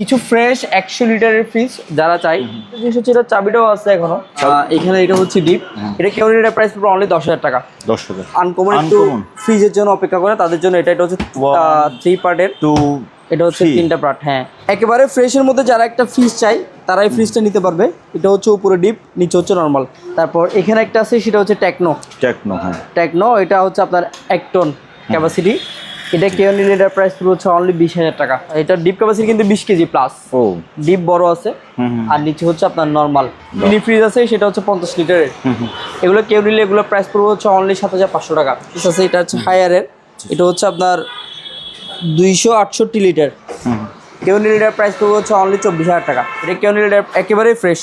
কিছু ফ্রেশ 100 লিটারের ফ্রিজ যারা চাই, জিনিস হচ্ছে এটা চাবিটাও আছে এখনো। এখানে এটা হচ্ছে ডিপ, এটা কেউ নিলে প্রাইস পড়বে অনলি 10,000 টাকা। 10,000 আনকমন একটু ফ্রিজের জন্য অপেক্ষা করে তাদের জন্য এটা হচ্ছে 3 পার্টের, এটা হচ্ছে 3টা পার্ট। হ্যাঁ, একেবারে ফ্রেশের মধ্যে যারা একটা ফ্রিজ চাই তারা এই ফ্রিজটা নিতে পারবে। এটা হচ্ছে উপরে ডিপ, নিচে হচ্ছে নর্মাল। তারপর এখানে একটা আছে, সেটা হচ্ছে টেকনো। হ্যাঁ টেকনো, এটা হচ্ছে আপনার 1 টন ক্যাপাসিটি। এটা কেউ নিলে এটার প্রাইস পুরো হচ্ছে অনলি 20,000 টাকা। এটা ডিপ ক্যাপাসিটি কিন্তু 20 কেজি প্লাস। ডিপ বড় আছে, আর নিচে হচ্ছে আপনার নর্মাল মিনি ফ্রিজ আছে, সেটা হচ্ছে 50 লিটারের। এগুলো কেউ নিলে এগুলো প্রাইস পুরো হচ্ছে অনলি 7,500 টাকা। ঠিক আছে, এটা হচ্ছে হায়ারের, এটা হচ্ছে আপনার 268 লিটার। কেউ নিলে এটার প্রাইস পড়বে হচ্ছে অনলি 24,000 টাকা। এটা কেউ নিলে এটার একেবারেই ফ্রেশ।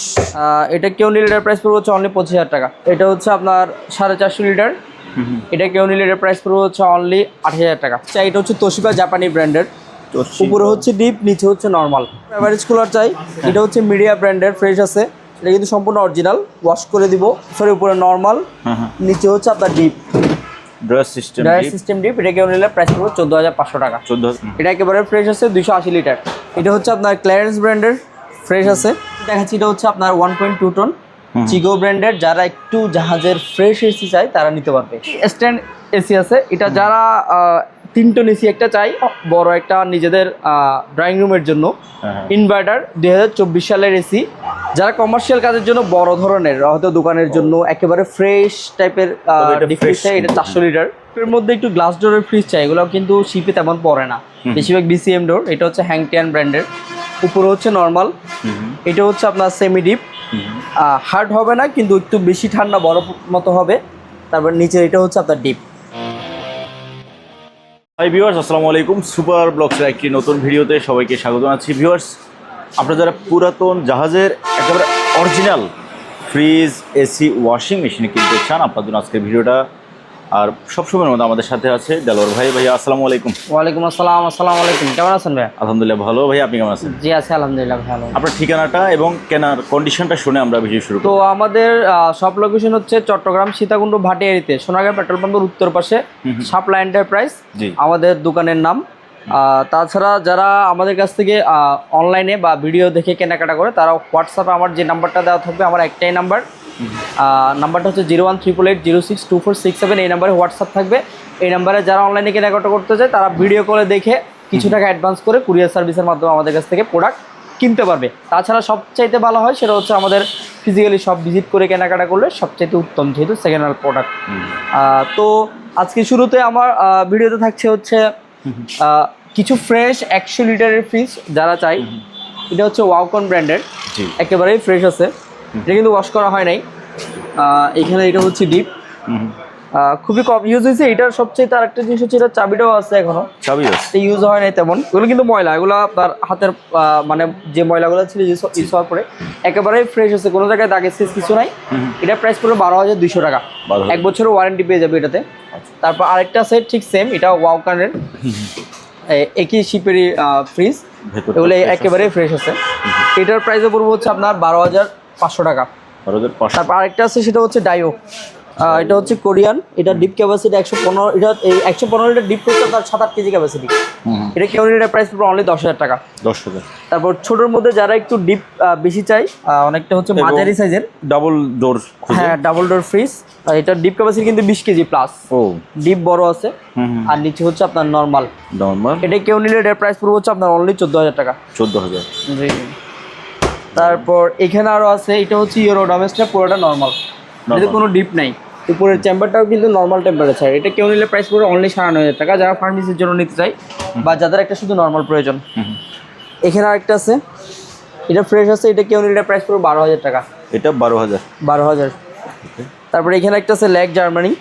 এটা কেউ নিলে এটার প্রাইস পড়বে হচ্ছে অনলি 25,000 টাকা। এটা হচ্ছে আপনার 450 লিটার। এটা কেউ নিলে এটার প্রাইস পড়বে হচ্ছে অনলি 8,000 টাকা। চাই এটা হচ্ছে তোশিবা জাপানি ব্র্যান্ডের, উপরে হচ্ছে ডিপ, নিচে হচ্ছে নর্মাল। এভারেজ কুলার চাই, এটা হচ্ছে মিডিয়া ব্র্যান্ডের, ফ্রেশ আছে। এটা কিন্তু সম্পূর্ণ অরিজিনাল, ওয়াশ করে দিব। সরি, উপরে নর্মাল, নিচে হচ্ছে আপনার ডিপ ড্রয়ার সিস্টেম ডিপ। এটা কেউ নিলে প্রাইস পড়বে 14,500 টাকা। 14,000। এটা একেবারে ফ্রেশ আছে, 280 লিটার। এটা হচ্ছে আপনার ক্ল্যারেন্স ব্র্যান্ডের, ফ্রেশ আছে। দেখাচ্ছি, এটা হচ্ছে আপনার 1.2 টন চিগো ব্র্যান্ডের। যারা একটু জাহাজের ফ্রেশ এসি চাই তারা নিতে পারবে। স্ট্যান্ড এসি আছে, এটা যারা 3 টন এসি একটা চাই, বড় একটা নিজেদের ড্রয়িং রুমের জন্য। ইনভার্টার 2024 সালের এসি। যারা কমার্শিয়াল কাজের জন্য বড় ধরনের, হয়তো দোকানের জন্য একেবারে ফ্রেশ টাইপের ফ্রিজ চাই, এটা 400 লিটার। এর মধ্যে একটু গ্লাস ডোরের ফ্রিজ চাই, এগুলো কিন্তু শিপে তেমন পড়ে না, বেশিরভাগ বিসিএম ডোর। এটা হচ্ছে হ্যাংটিয়ান ব্র্যান্ডের, উপরে হচ্ছে নর্মাল। এটা হচ্ছে আপনার সেমি ডিপ, হার্ড হবে না কিন্তু একটু বেশি ঠান্ডা বরফ মতো হবে। তারপর নিচে এটা হচ্ছে আপনার ডিপ। হাই ভিউয়ার্স, আসসালামু আলাইকুম। সুপার ব্লগসের একটি নতুন ভিডিওতে সবাইকে স্বাগত জানাচ্ছি। ভিউয়ার্স, আপনারা যারা পুরাতন জাহাজের একেবারে original fridge, AC, washing machine কিনতে চান, আপনার জন্য আজকের ভিডিওটা। আর সবসময়ের মধ্যে আমাদের সাথে আছে দেলোয়ার ভাই। ভাইয়া আসসালামু আলাইকুম। ওয়ালাইকুম আসসালাম। আসসালামু আলাইকুম, কেমন আছেন ভাই? আলহামদুলিল্লাহ ভালো। ভাই আপনি কেমন আছেন? জি আছি, আলহামদুলিল্লাহ ভালো। আপনার ঠিকানাটা এবং কেনার কন্ডিশনটা শুনে আমরা ভিডিও শুরু তো আমাদের সব লোকেশন হচ্ছে চট্টগ্রাম সীতাকুণ্ড ভাটিয়ারিতে, সোনাগাঁ পেট্রোল পাম্পের উত্তর পাশে, শাপলা এন্টারপ্রাইজ আমাদের দোকানের নাম। তাছাড়া যারা আমাদের কাছ থেকে অনলাইনে বা ভিডিও দেখে কেনাকাটা করে, তারা হোয়াটসঅ্যাপে আমার যে নাম্বারটা দেওয়া থাকবে, আমার একটাই নাম্বার, নাম্বারটা হচ্ছে 01388062467। এই নাম্বারে হোয়াটসঅ্যাপ থাকবে। এই নাম্বারে যারা অনলাইনে কেনাকাটা করতে চায় তারা ভিডিও কলে দেখে কিছু টাকা অ্যাডভান্স করে কুরিয়ার সার্ভিসের মাধ্যমে আমাদের কাছ থেকে প্রোডাক্ট কিনতে পারবে। তাছাড়া সবচাইতে ভালো হয় সেটা হচ্ছে আমাদের ফিজিক্যালি সব ভিজিট করে কেনাকাটা করলে সবচাইতে উত্তম, যেহেতু সেকেন্ড হ্যান্ড প্রোডাক্ট। তো আজকে শুরুতে আমার ভিডিওতে থাকছে হচ্ছে কিছু ফ্রেশ 100 লিটারের ফ্রিজ যারা চাই। এটা হচ্ছে ওয়াওকন ব্র্যান্ডের, একেবারেই ফ্রেশ আছে। এটা কিন্তু ওয়াশ করা হয় নাই। এখানে এটা হচ্ছে ডিপ, খুবই কম ইউজ হয়েছে। এটার সবচেয়ে তার একটা জিনিস হচ্ছে এটা চাবিটাও আছে এখনো, চাবি আছে, ইউজ হয় নাই তেমন। এগুলো কিন্তু ময়লা, এগুলো আপনার হাতের মানে যে ময়লাগুলো ছিল ইউজ হওয়ার পরে একেবারেই ফ্রেশ আছে, কোনো জায়গায় দাগ স্কেচ কিছু নাই। এটা প্রাইস পড়বে 12,200 টাকা। 1 বছরের ওয়ারেন্টি পেয়ে যাবে এটাতে। তারপর আরেকটা আছে ঠিক সেম, এটা ওয়াওকনের একই শিপেরই ফ্রিজ, এগুলো একেবারেই ফ্রেশ আছে। এটার প্রাইসে পড়বে হচ্ছে আপনার 12,500 টাকা। তারপর আরেকটা আছে, সেটা হচ্ছে ডাইও। এটা হচ্ছে কোরিয়ান, এটা ডিপ ক্যাপাসিটি 115। এটা এই 115 লিটার ডিপ করতে তার 7-8 কেজি ক্যাপাসিটি। এটা কেউ নিলে প্রাইস পড়বে অনলি 10,000 টাকা। 10,000। তারপর ছোটোর মধ্যে যারা একটু ডিপ বেশি চাই, অনেকটা হচ্ছে মাঝারি সাইজের ডাবল ডোর। হ্যাঁ, ডাবল ডোর ফ্রিজ। এটা ডিপ ক্যাপাসিটি কিন্তু 20 কেজি প্লাস। ডিপ বড় আছে, আর নিচে হচ্ছে আপনার নর্মাল। এটা কেউ নিলে এটার প্রাইস পড়বে হচ্ছে আপনার অনলি 14,000 টাকা। 14,000। জি। তারপর এখানে আরও আছে, এটা হচ্ছে ইউরো ডোমেস্টিক, পুরোটা নর্মাল, এতে কোনো ডিপ নাই। উপরের চেম্বারটাও কিন্তু নর্মাল টেম্পারেচার। এটা কেউ নিলে প্রাইস পড়বে অনলি 9,500 টাকা, যারা ফার্মেসির জন্য নিতে চাই বা যাদের একটা শুধু নর্মাল প্রয়োজন। এখানে আরেকটা আছে, এটা ফ্রেশ আছে। এটা কেউ নিলে প্রাইস পড়বে 12,000 টাকা। এটা 12,000। তারপরে এখানে একটা আছে ল্যাক জার্মানি,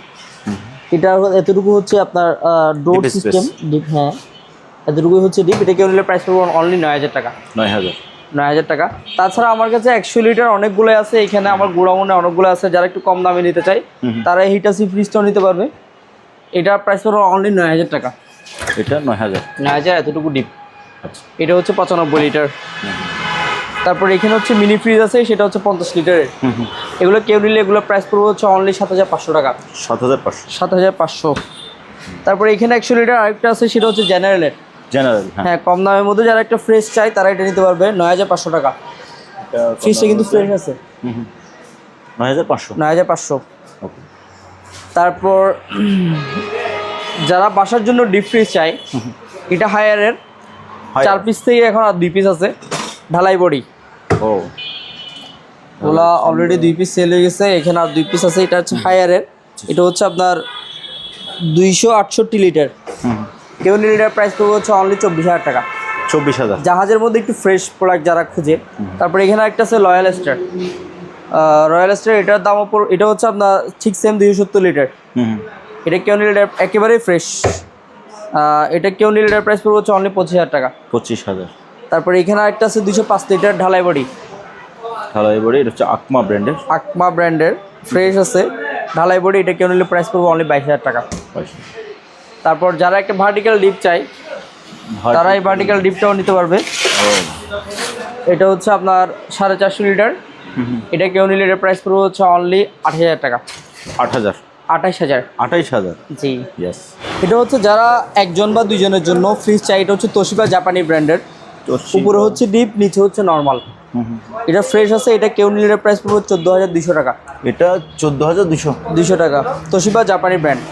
এটা এতটুকু হচ্ছে আপনার ডোর সিস্টেম ডিপ। হ্যাঁ, এতটুকুই হচ্ছে ডিপ। এটা কেউ নিলে প্রাইস পড়বে অনলি 9,000 টাকা। 9,000 টাকা। তাছাড়া আমার কাছে 100 লিটার অনেকগুলো আছে, এখানে আমার গোডাউনে অনেকগুলো আছে। যারা একটু কম দামে নিতে চাই তারা হিটাসি ফ্রিজটাও নিতে পারবে। এটার প্রাইস পড়বে অনলি 9,000 টাকা। এটা 9,000 এতটুকু ডিপ। এটা হচ্ছে 95 লিটার। তারপর এখানে হচ্ছে মিনি ফ্রিজ আছে, সেটা হচ্ছে 50 লিটারের। এগুলো কেউ নিলে এগুলো প্রাইস পড়বে হচ্ছে অনলি 7,500 টাকা। 7,500। তারপরে এখানে 100 লিটার আরেকটা আছে, সেটা হচ্ছে জেনারেলের। জেনারেল, হ্যাঁ কম দামের মধ্যে যারা একটা ফ্রেশ চাই তারা এটা নিতে পারবে 9500 টাকা। ফ্রিজটা কিন্তু ফ্রেশ আছে। 9500। 9500। ওকে। তারপর যারা বাসার জন্য ডিপ ফ্রিজ চাই, এটা হায়ারের 4 পিস থেকে এখন আর 2 পিস আছে, ঢালাই বডি। ও, ওলা অলরেডি 2 পিস সেল হয়ে গেছে, এখানে আর 2 পিস আছে। এটা হচ্ছে হায়ারের, এটা হচ্ছে আপনার 268 লিটার। কেউ লিটার প্রাইস পড়বে হচ্ছে অনলি 24000 টাকা। 24000 জাহাজের মধ্যে একটু ফ্রেশ প্রোডাক্ট যারা খুঁজে। তারপরে এখানে একটা আছে রয়্যাল স্টার। রয়্যাল স্টার এটার দাম ওপর, এটা হচ্ছে আপনার ঠিক সেম 270 লিটার। এটা কেউ লিটার একেবারেই ফ্রেশ। এটা কেউ লিটার প্রাইস পড়বে হচ্ছে অনলি 25000 টাকা। 25000। তারপরে এখানে একটা আছে 205 লিটার ঢালাই বডি। ঢালাই বডি, এটা হচ্ছে আকমা ব্র্যান্ডের। আকমা ব্র্যান্ডের ফ্রেশ আছে ঢালাই বডি, এটা কেউ নিলে প্রাইস পড়বে অনলি 22000 টাকা। তারপর যারা একটা ভার্টিক্যাল ডিপ চাই তারা এই ভার্টিক্যাল ডিপটাও নিতে পারবে। এটা হচ্ছে আপনার 450 লিটার। এটা কেউ নিলে এটার প্রাইস পড়বে হচ্ছে অনলি 28000 টাকা। 8000, 28000। 28000। জি, ইয়েস। এটা হচ্ছে যারা একজন বা দুইজনের জন্য ফ্রিজ চাই, এটা হচ্ছে তোশিবা জাপানি ব্র্যান্ডের। উপরে হচ্ছে ডিপ, নিচে হচ্ছে নর্মাল। এটা ফ্রেশ আছে, এটা কেউ নিলে এটার প্রাইস পড়বে 14200 টাকা। এটা 14200 টাকা, তোশিবা জাপানি ব্র্যান্ড।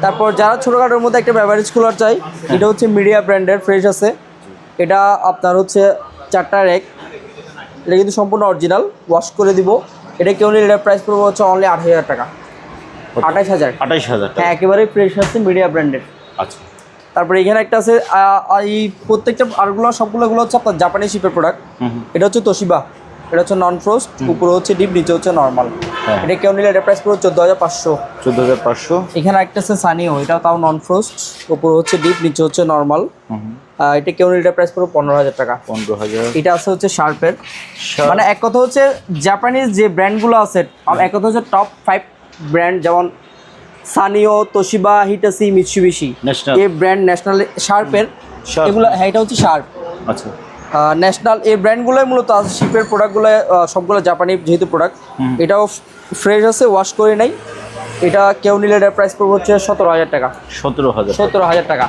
তারপর যারা ছোটোখাটোর মধ্যে একটা বেভারেজ কুলার চাই, এটা হচ্ছে মিডিয়া ব্র্যান্ডের, ফ্রেশ আছে। এটা আপনার হচ্ছে 4টা র্যাক, এটা কিন্তু সম্পূর্ণ অরিজিনাল, ওয়াশ করে দিব। এটা কেউ নিলে এটার প্রাইস পড়বে হচ্ছে অনলি 8000 টাকা। 28000। 28000 টাকা। হ্যাঁ, একেবারেই ফ্রেশ আছে, মিডিয়া ব্র্যান্ডের। আচ্ছা। তারপরে এখানে একটা আছে, এই প্রত্যেকটা আরগুলো সবগুলো হচ্ছে আপনার জাপানি শিপের প্রোডাক্ট। এটা হচ্ছে তোশিবা, এটা হচ্ছে নন ফ্রোস্ট, উপরে হচ্ছে ডিপ, নিচে হচ্ছে নর্মাল। এটা কেউ নিলে এটা প্রাইস পড়বে 14500। 14500। এখানে একটা আছে সানিও, এটা তাও নন ফ্রোস্ট, উপরে হচ্ছে ডিপ, নিচে হচ্ছে নর্মাল। এটা কেউ নিলে এটা প্রাইস পড়বে 15000 টাকা। 15000। এটা আছে হচ্ছে শার্পের। মানে এক কথা হচ্ছে জাপানিজ যে ব্র্যান্ডগুলো আছে, এক কথা হচ্ছে টপ 5 ব্র্যান্ড, যেমন সানিও, তোশিবা, হিটাচি, মিৎসুবিশি, এই ব্র্যান্ড ন্যাশনাল শার্পের এগুলো। হ্যাঁ, এটা হচ্ছে শার্প। আচ্ছা। ন্যাশনাল এই ব্র্যান্ডগুলোই মূলত আছে। শিপের প্রোডাক্টগুলো সবগুলো জাপানি যেহেতু প্রোডাক্ট। এটাও ফ্রেশ আছে, ওয়াশ করে নাই। এটা কেউ নিলে এটার প্রাইস পড়বে হচ্ছে 17000 টাকা। 17000 টাকা।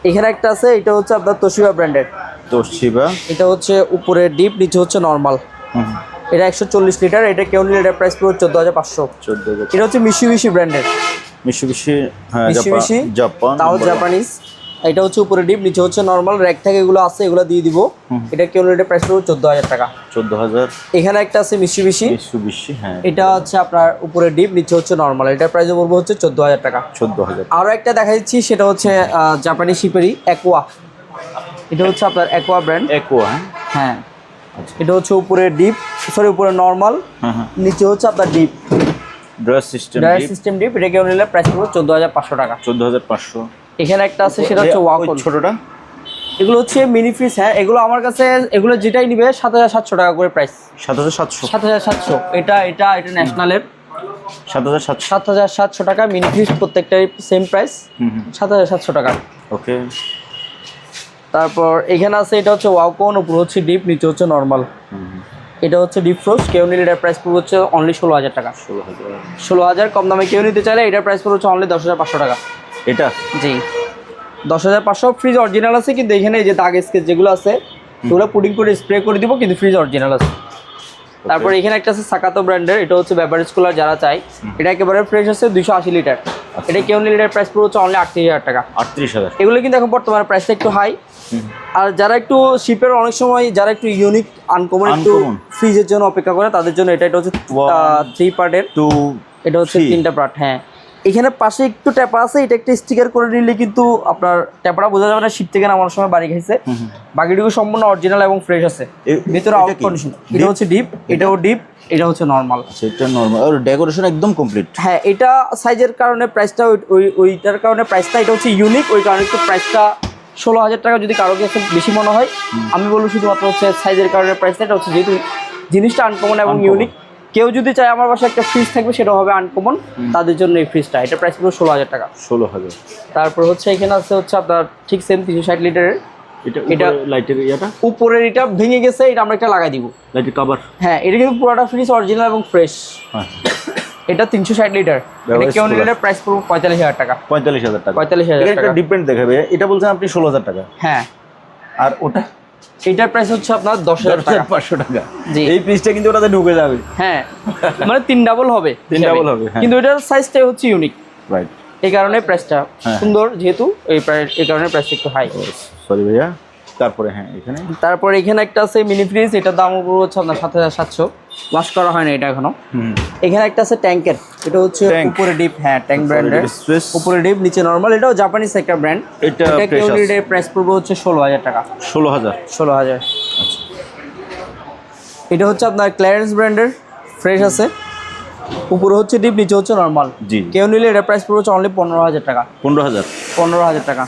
এখানে একটা আছে, এটা হচ্ছে আপনার তোশিবা ব্র্যান্ডের। তোশিবা, এটা হচ্ছে উপরে ডিপ, নিচে হচ্ছে নর্মাল। এটা 140 লিটার। এটা কেউ নিলে এটার প্রাইস পড়বে 14500। 14000। এটা হচ্ছে মিৎসুবিশি ব্র্যান্ডের। মিৎসুবিশি, হ্যাঁ, মিৎসুবিশি জাপান, তাও জাপানিজ। এটা হচ্ছে উপরে ডিপ, নিচে হচ্ছে নর্মাল। র্যাক থেকে এগুলো আছে, এগুলো দিয়ে দিব। এটা কেউ নিলে প্রাইস পড়বে 14000 টাকা। 14000। এখানে একটা আছে মিৎসুবিশি। হ্যাঁ, এটা হচ্ছে আপনার উপরে ডিপ, নিচে হচ্ছে নর্মাল। এটার প্রাইস পড়বে হচ্ছে 14000 টাকা। 14000। আরও একটা দেখা দিচ্ছি, সেটা হচ্ছে জাপানি শিপেরই অ্যাকোয়া। এটা হচ্ছে আপনার অ্যাকোয়া ব্র্যান্ড। অ্যাকোয়া, হ্যাঁ। এটা হচ্ছে উপরে ডিপ, সরি উপরে নর্মাল, নিচে হচ্ছে আপনার ডিপ, ড্রায়ার সিস্টেম ডিপ। এটা কেউ নিলে প্রাইস পড়বে 14500 টাকা। 14500। এখানে একটা আছে, সেটা হচ্ছে ওয়াকন। ছোটটা এগুলো হচ্ছে মিনি ফ্রিজ। হ্যাঁ, এগুলো আমার কাছে, এগুলো যেটাই নিবে 7700 টাকা করে প্রাইস। 7700। 7700। এটা ন্যাশনালের। 7700 টাকা মিনি ফ্রিজ, প্রত্যেকটাই সেম প্রাইস, 7700 টাকা। ওকে। তারপর এখানে আছে, এটা হচ্ছে ওয়াকন, উপরে হচ্ছে ডিপ, নিচে হচ্ছে নর্মাল। এটা হচ্ছে ডিপ ফ্রোস্ট। কেউ নিলে এটার প্রাইস পড়বে হচ্ছে অনলি 16000 টাকা। 16000 কম দামে কেউ নিতে চাইলে এটার প্রাইস পড়বে হচ্ছে অনলি 10500 টাকা। এটা, জি, 10500। ফ্রিজ অরিজিনাল আছে, কিন্তু এখানে এই যে দাগ স্কেচ যেগুলো আছে সেগুলো পুডিং করে স্প্রে করে দিব, কিন্তু ফ্রিজ অরিজিনাল আছে। তারপর এখানে একটা আছে সাকাতো ব্র্যান্ডের। এটা হচ্ছে বেভারেজ কুলার যারা চাই, এটা একেবারে ফ্রেশ আছে, 280 লিটার। এটা কেউ নিলে এটার প্রাইস পড়বে হচ্ছে অনলি 38000 টাকা। 38000। এগুলো কিন্তু এখন বর্তমানে প্রাইসটা একটু হাই। আর যারা একটু শিপের অনেক সময় যারা একটু ইউনিক আনকমন একটু ফ্রিজের জন্য অপেক্ষা করে, তাদের জন্য এটা হচ্ছে 3 পার্টের। এটা হচ্ছে 3টা পার্ট। হ্যাঁ, এখানে পাশে একটু ট্যাপা আছে, এটা একটা স্টিকার করে নিলে কিন্তু আপনার ট্যাপাটা বোঝা যাবে না শীত থেকে নামানোর সময় বাড়ি খাইছে। বাকিটুকু সম্পূর্ণ অরিজিনাল এবং ফ্রেশ আছে, ভিতরে আউট কন্ডিশন। এটা হচ্ছে ডিপ, এটাও ডিপ, এটা হচ্ছে নর্মাল। এটা নরমাল আর ডেকোরেশন একদম কমপ্লিট। হ্যাঁ, এটা সাইজের কারণে প্রাইসটা ওইটার কারণে প্রাইসটা, এটা হচ্ছে ইউনিক, ওই কারণে একটু প্রাইসটা 16000 টাকা। যদি কারো কাছে বেশি মনে হয়, আমি বলবো শুধুমাত্র হচ্ছে সাইজের কারণে প্রাইসটা। এটা হচ্ছে যেহেতু জিনিসটা আনকমন এবং ইউনিক, কেউ যদি চায় আমার বাসায় একটা ফ্রিজ থাকবে সেটা হবে আনকমন, তাদের জন্য এই ফ্রিজটা। এটা প্রাইস পুরো 16000 টাকা। 16000। তারপর হচ্ছে এখানে আছে হচ্ছে আপনার ঠিক সেম 360 লিটারের। এটা লাইটের ইয়াটা উপরের এটা ভেঙে গেছে, এটা আমরা একটা লাগাই দিব, লাইটের কভার। হ্যাঁ, এটা কিন্তু পুরোটা ফ্রিজ অরিজিনাল এবং ফ্রেশ। এটা 360 লিটার, এটা কেউ নিলে প্রাইস পড়বে 45,000 টাকা। 45,000 টাকা। 45,000 টাকা। এটা ডিপেন্ড দেখাবে, এটা বলছেন আপনি 16,000 টাকা। হ্যাঁ। আর ওটা এটার প্রাইস হচ্ছে আপনার 10,500 টাকা। জি। এই পিসটা কিন্তু ওটাতে ঢুকে যাবে। হ্যাঁ, মানে 3 ডাবল হবে। 3 ডাবল হবে, হ্যাঁ। কিন্তু এটার সাইজটাই হচ্ছে ইউনিক, রাইট। এই কারণে প্রাইসটা সুন্দর, যেহেতু এই কারণে প্রাইসটা একটু হাই। সরি ভাইয়া। তারপরে হ্যাঁ এখানে, তারপরে এখানে একটা আছে মিনি ফ্রিজ, এটার দাম উপর হচ্ছে আপনার 7,700, ওয়াশ করা হয় না এটা এখনো। এখানে একটা আছে ট্যাঙ্কের, এটা হচ্ছে উপরে ডিপ, হ্যাঁ ট্যাঙ্ক ব্র্যান্ডের, উপরে ডিপ নিচে নরমাল, এটাও জাপানিজ একটা ব্র্যান্ড। এটা কেউ নিলে প্রাইস পড়বে হচ্ছে 16,000 টাকা। 16,000। এটা হচ্ছে আপনার ক্ল্যারেন্স ব্র্যান্ডের, ফ্রেশ আছে, উপরে হচ্ছে ডিপ নিচে হচ্ছে নরমাল। জি। কেউ নিলে এটা প্রাইস পড়বে হচ্ছে অনলি 15,000 টাকা। 15,000 টাকা।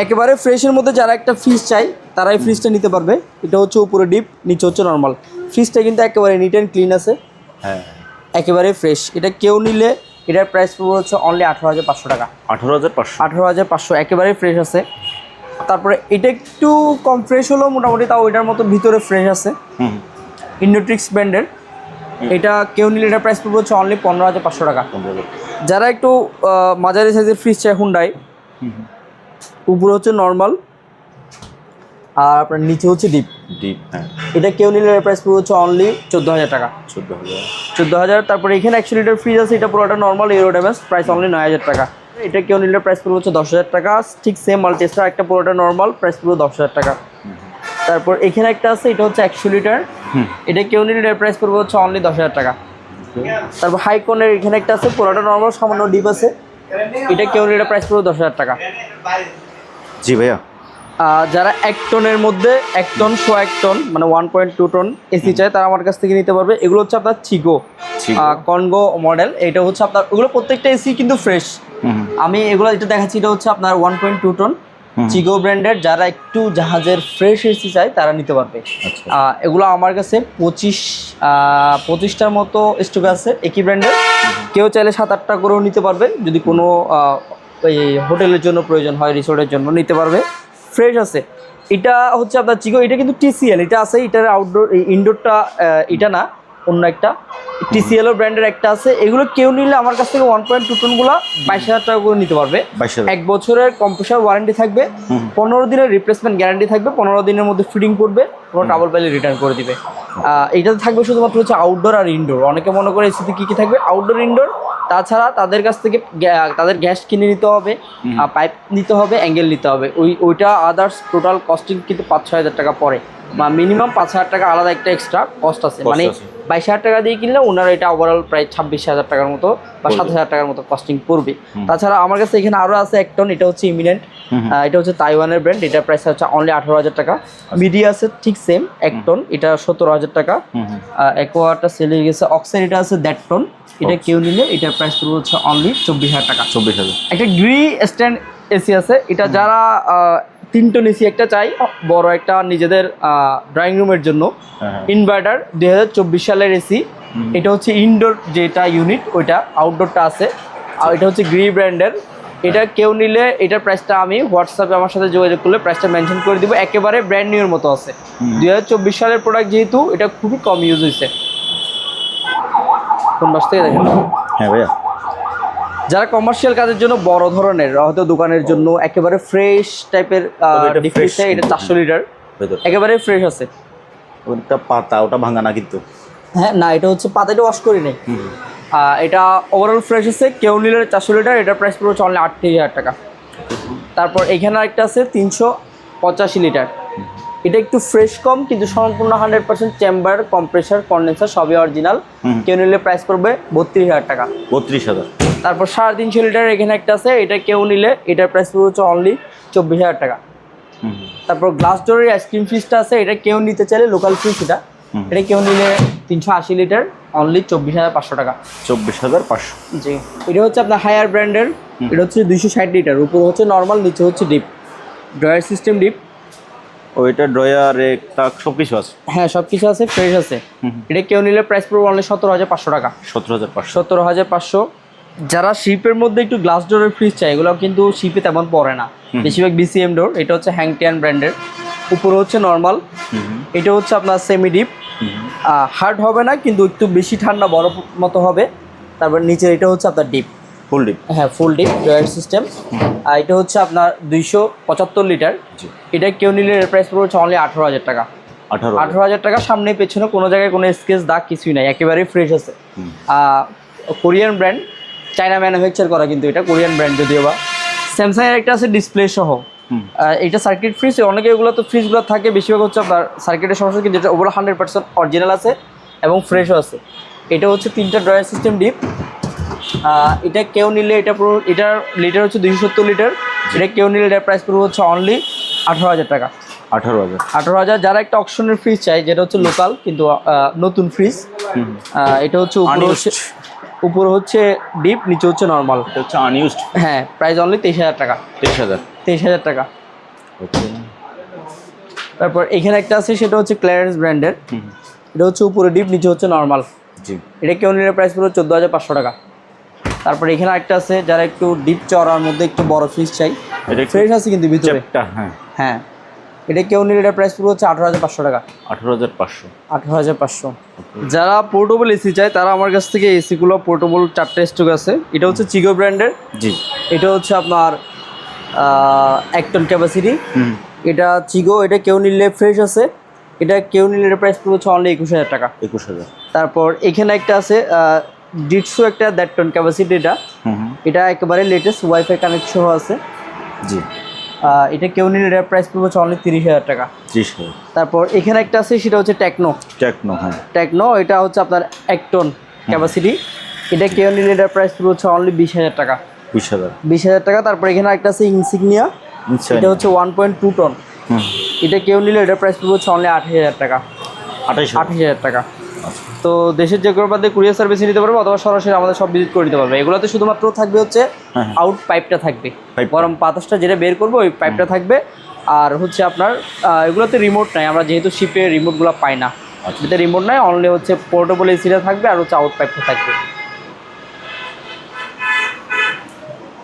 একেবারে ফ্রেশের মধ্যে যারা একটা ফ্রিজ চাই তারা এই ফ্রিজটা নিতে পারবে। এটা হচ্ছে উপরে ডিপ নিচে হচ্ছে নরমাল, ফ্রিজটা কিন্তু একেবারে নিট অ্যান্ড ক্লিন আছে, হ্যাঁ একেবারে ফ্রেশ। এটা কেউ নিলে এটার প্রাইস পড়বে হচ্ছে অনলি 18,500 টাকা। 18,500 একেবারে ফ্রেশ আছে। তারপরে এটা একটু কম ফ্রেশ হলেও মোটামুটি তাও এটার মতো ভিতরে ফ্রেশ আছে, ইন্ডোট্রিক্স ব্র্যান্ডের। এটা কেউ নিলে এটার প্রাইস পড়বে হচ্ছে অনলি 15,500 টাকা। যারা একটু মাঝারি সাইজের ফ্রিজ চাই হুন্ডাই, উপরে হচ্ছে নর্মাল আর আপনার নিচে হচ্ছে ডিপ। হ্যাঁ। এটা কেউ নিলে প্রাইস পড়বে হচ্ছে অনলি 14,000 টাকা। 14,000। তারপরে এখানে 100 লিটার ফ্রিজ আছে, এটা পুরোটা নর্মাল এরোডাইনামিক্স, প্রাইস অনলি 9,000 টাকা। এটা কেউ নিলে প্রাইস পড়বে হচ্ছে 10,000 টাকা। ঠিক সেম মাল্টিস্টার একটা পুরোটা নর্মাল, প্রাইস পড়বে 10,000 টাকা। তারপর এখানে একটা আছে, এটা হচ্ছে 100 লিটার, এটা কেউ নিলে প্রাইস পড়বে হচ্ছে অনলি 10,000 টাকা। তারপর হাইকনের এখানে একটা আছে, পুরোটা নর্মাল, সামান্য ডিপ আছে, এটা কেউ নিলে প্রাইস পড়বে 10,000 টাকা। জি ভাইয়া। যারা 1 টনের মধ্যে 1 টন 1 টন মানে 1.2 টন এসি চায় তারা আমার কাছ থেকে নিতে পারবে। এগুলো হচ্ছে আপনার চিগো কনগো মডেল। এটা হচ্ছে আপনার, ওগুলো প্রত্যেকটা এসি কিন্তু ফ্রেশ। আমি এগুলো যেটা দেখাচ্ছি এটা হচ্ছে আপনার 1.2 টন চিগো ব্র্যান্ডের। যারা একটু জাহাজের ফ্রেশ এসি চায় তারা নিতে পারবে। এগুলো আমার কাছে 25টার মতো স্টক আছে একই ব্র্যান্ডের। কেউ চাইলে 7-8টা করেও নিতে পারবে, যদি কোনো ওই হোটেলের জন্য প্রয়োজন হয়, রিসোর্টের জন্য নিতে পারবে। ফ্রেশ আছে। এটা হচ্ছে আপনার চিগো, এটা কিন্তু টিসিএল, এটা আছে, এটার আউটডোর ইনডোরটা এটা না, অন্য একটা টিসিএলও ব্র্যান্ডের একটা আছে। এগুলো কেউ নিলে আমার কাছ থেকে 1.2 টনগুলো 22,000 টাকা করে নিতে পারবে। 1 বছরের কম্প্রেসার ওয়ারেন্টি থাকবে, 15 দিনের রিপ্লেসমেন্ট গ্যারান্টি থাকবে, 15 দিনের মধ্যে ফিটিং করবে, কোনো ট্রাবল পাইলে রিটার্ন করে দিবে। এটাতে থাকবে শুধুমাত্র হচ্ছে আউটডোর আর ইনডোর। অনেকে মনে করে এসিতে কী কী থাকবে, আউটডোর ইনডোর। তাছাড়া তাদের কাছ থেকে তাদের গ্যাস কিনে নিতে হবে, পাইপ নিতে হবে, অ্যাঙ্গেল নিতে হবে, ওইটা আদার্স টোটাল কস্টিং কিন্তু 5-6 হাজার টাকা পড়ে, বা মিনিমাম 5,000 টাকা আলাদা একটা এক্সট্রা কস্ট আছে। মানে 22,000 টাকা দিয়ে কিনলে ওনারা এটা ওভারঅল প্রায় 26,000 টাকার মতো বা 7,000 টাকার মতো কস্টিং পড়বে। তাছাড়া আমার কাছে এখানে আরও আছে 1 টন, এটা হচ্ছে ইমিনেন্ট, এটা হচ্ছে তাইওয়ানের ব্র্যান্ড, এটার প্রাইস হচ্ছে অনলি 18,000 টাকা। মিডি আছে ঠিক সেম 1 টন, এটা 17,000 টাকা। একোয়াটা সেল হয়ে গেছে। অক্সেন এটা আছে 1.5 টন, এটা কেউ নিলে এটার প্রাইস পড়বে হচ্ছে অনলি 24,000 টাকা। 24,000। একটা গ্রি স্ট্যান্ড এসি আছে, এটা যারা 3 টন এসি একটা চাই, বড় একটা নিজেদের ড্রয়িং রুমের জন্য, ইনভার্টার 2024 সালের এসি। এটা হচ্ছে ইনডোর যেটা ইউনিট, ওইটা আউটডোরটা আছে। আর এটা হচ্ছে গ্রি ব্র্যান্ডের। এটা কেউ নিলে এটার প্রাইসটা আমি হোয়াটসঅ্যাপে আমার সাথে যোগাযোগ করলে প্রাইসটা মেনশন করে দিব। একেবারে ব্র্যান্ড নিউর মতো আছে, 2024 সালের প্রোডাক্ট, যেহেতু এটা খুবই কম ইউজ হয়েছে। কোন বাস থেকে দেখেন? হ্যাঁ ভাইয়া। যারা কমার্শিয়াল কাজের জন্য বড় ধরনের, হয়তো দোকানের জন্য একেবারে ফ্রেশ টাইপের ডিফ্রিজ, এটা 400 লিটার একেবারে ফ্রেশ আছে। ওটা পাতা, ওটা ভাঙা না কিন্তু? হ্যাঁ না, এটা হচ্ছে পাতাটা ওয়াশ করি নাই। এটা ওভারঅল ফ্রেশ আছে। কেউ নিলে 400 লিটার, এটার প্রাইস পুরো অনলি 38,000 টাকা। তারপর এখানে একটা আছে 385 লিটার, এটা একটু ফ্রেশ কম, কিন্তু সম্পূর্ণ 100% চেম্বার, কম্প্রেসার, কন্ডেন্সার সবই অরিজিনাল। কেউ নিলে প্রাইস পড়বে 32,000 টাকা। 32,000। তারপর 350 লিটার এখানে একটা আছে, এটা কেউ নিলে এটার প্রাইস পড়বে হচ্ছে অনলি 24,000 টাকা। তারপর গ্লাস ডোরের আইসক্রিম ফ্রিজটা আছে, এটা কেউ নিতে চাইলে লোকাল ফ্রিজ, এটা কেউ নিলে 380 লিটার অনলি 24,500 টাকা। 24,500। জি। এটা হচ্ছে আপনার হায়ার ব্র্যান্ডের, এটা হচ্ছে 260 লিটার, উপর হচ্ছে নর্মাল, নিচে হচ্ছে ডিপ, ড্রয়ার সিস্টেম ডিপ। ওইটা ড্রয়ার সব কিছু আছে? হ্যাঁ সব কিছু আছে, ফ্রেশ আছে। এটা কেউ নিলে প্রাইস পড়বে অনলি 17,500 টাকা। 17,500। যারা শিপের মধ্যে একটু গ্লাস ডোরের ফ্রিজ চাই, এগুলো কিন্তু শিপে তেমন পড়ে না, বেশিরভাগ বিসিএম ডোর। এটা হচ্ছে হ্যাংটিয়ান ব্র্যান্ডের, উপরে হচ্ছে নর্মাল, এটা হচ্ছে আপনার সেমি ডিপ, হার্ড হবে না, কিন্তু একটু বেশি ঠান্ডা বরফ মতো হবে। তারপর নিচে এটা হচ্ছে আপনার ডিপ, ফুল ডিপ। হ্যাঁ ফুল ডিপ ড্রয়ার সিস্টেম। এটা হচ্ছে আপনার 275 লিটার। এটা কেউ নিলে এর প্রাইস পড়বে হচ্ছে অনলি 18,000 টাকা। 18,000 টাকা। সামনে পেছনে কোনো জায়গায় কোনো স্কেচ দাগ কিছুই নাই, একেবারেই ফ্রেশ আছে। কোরিয়ান ব্র্যান্ড, চায়না ম্যানুফ্যাকচার করা, কিন্তু এটা কোরিয়ান ব্র্যান্ড যদিও বা। স্যামসাংয়ের একটা আছে ডিসপ্লে সহ, এটা সার্কিট ফ্রিজ। অনেকে এগুলো তো ফ্রিজগুলো থাকে বেশিরভাগ হচ্ছে আপনার সার্কিটের সমস্যা, কিন্তু এটা ওগুলো 100% অরিজিনাল আছে এবং ফ্রেশও আছে। এটা হচ্ছে 3টা ড্রয়ার সিস্টেম ডিপ। এটা কেউ নিলে এটার লিটার হচ্ছে 270 লিটার। এটা কেউ নিলে এটার প্রাইস পড়বে হচ্ছে অনলি 18,000 টাকা। 18,000। যারা একটা অকশনের ফ্রিজ চাই, যেটা হচ্ছে লোকাল কিন্তু নতুন ফ্রিজ, এটা হচ্ছে উপরে হচ্ছে ডিপ, নিচে হচ্ছে নর্মাল। এটা হচ্ছে আনইউজড। হ্যাঁ, প্রাইস অনলি 23,000 টাকা। 23,000 টাকা। তারপর এখানে একটা আছে, সেটা হচ্ছে ক্লিয়ারেন্স ব্র্যান্ডের। এটা হচ্ছে উপরে ডিপ, নিচে হচ্ছে নর্মাল। এটা কেউ নিলে প্রাইস পড়বে 14,500 টাকা। তারপর এখানে একটা আছে, যারা একটু ডিপ চড়ার মধ্যে একটু বড় ফ্রিজ চাই, ফ্রেশ আছে কিন্তু ভিতরে। হ্যাঁ, এটা কেউ নিলে এটার প্রাইস পড়বে হচ্ছে 18,500 টাকা। 18,500। যারা পোর্টেবল এসি চায়, তারা আমার কাছ থেকে এসিগুলো পোর্টেবল 4টা স্টক আছে। এটা হচ্ছে চিগো ব্র্যান্ডের। এটা হচ্ছে আপনার 1 টন ক্যাপাসিটি। এটা চিগো, এটা কেউ নিলে ফ্রেশ আছে। এটা কেউ নিলে এটার প্রাইস পড়বে হচ্ছে অনলি 21,000 টাকা। 21,000। তারপর এখানে একটা আছে ডিটসো, একটা 1.5 টন ক্যাপাসিটি। এটা একেবারে লেটেস্ট, ওয়াইফাই কানেক্ট সহ আছে। এটা কেউ নিলে এটার প্রাইস পড়বে হচ্ছে অনলি 30,000 টাকা। 30,000। তারপর এখানে একটা আছে, সেটা হচ্ছে টেকনো। এটা হচ্ছে আপনার 1 টন ক্যাপাসিটি। এটা কেউ নিলে এটার প্রাইস পড়বে হচ্ছে অনলি 20,000 টাকা। 20,000 টাকা। তারপর এখানে একটা আছে ইনসিগনিয়া, এটা হচ্ছে 1.2 টন। এটা কেউ নিলে এটার প্রাইস পড়বে হচ্ছে অনলি 28,000 টাকা। 28,000 টাকা। তো দেশের যে কোনো প্রান্তে কুরিয়ার সার্ভিস নিতে পারবে, অথবা সরাসরি আমাদের সব ভিজিট করে দিতে পারবে। এগুলোতে শুধুমাত্র থাকবে হচ্ছে আউট পাইপটা থাকবে, গরম বাতাসটা যেটা বের করবো ওই পাইপটা থাকবে। আর হচ্ছে আপনার এগুলোতে রিমোট নাই, আমরা যেহেতু শিপে রিমোটগুলো পাই না, যেটা রিমোট নাই, অনলি হচ্ছে পোর্টেবল এসিটা থাকবে আর হচ্ছে আউট পাইপটা থাকবে।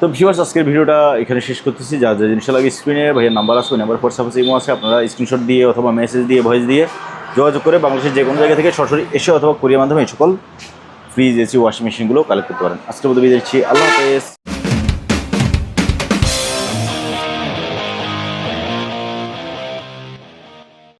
তো ভিউয়ার্স, আজকের ভিডিওটা এখানে শেষ করতেছি। যা যা জিনিস লাগে স্ক্রিনে ভাইয়ের নাম্বার আছে, ওই নাম্বার হোয়াটসঅ্যাপ ইমো আছে, আপনারা স্ক্রিনশট দিয়ে অথবা মেসেজ দিয়ে, ভয়েস দিয়ে যোগাযোগ করে বাংলাদেশের যে কোনো জায়গা থেকে সরাসরি এসে অথবা কুরিয়ার মাধ্যমে এই সকল ফ্রিজ, এসি, ওয়াশিং মেশিনগুলো কালেক্ট করতে পারেন। আজকের মধ্যে বিদায় নিচ্ছি। আল্লাহ হাফেজ।